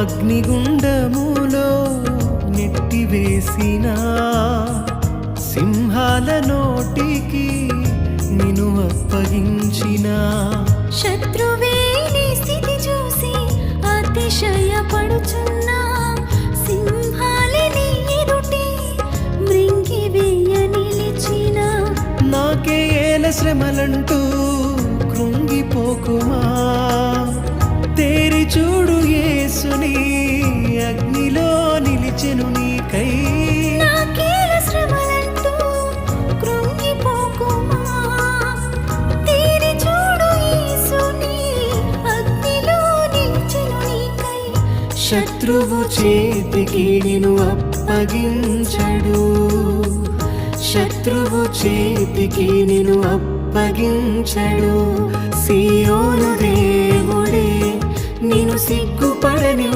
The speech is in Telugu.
అగ్నిగుండములో నెట్టివేసిన సింహాల నోటికి నిన్ను అప్పగించిన శత్రువే నీ స్థితి చూసి అతిశయపడుచున్నా సింహాలని ఎదుటి మృంగివేయ నిలిచిన నాకే ఏల శ్రమలంటూ కృంగిపోకుమా తేరి చూడు యేసుని అగ్నిలో నిలిచెను నీకై నాకేల శ్రమలంటూ కృంగిపోకుమా తేరి చూడు యేసుని అగ్నిలో నిలిచెను నీకై శత్రువు చేతికి నిన్ను అప్పగించడు శత్రువు చేతికి నిన్ను అప్పగించడు సియోను దేవుడే నిన్ను సిగ్గుపడని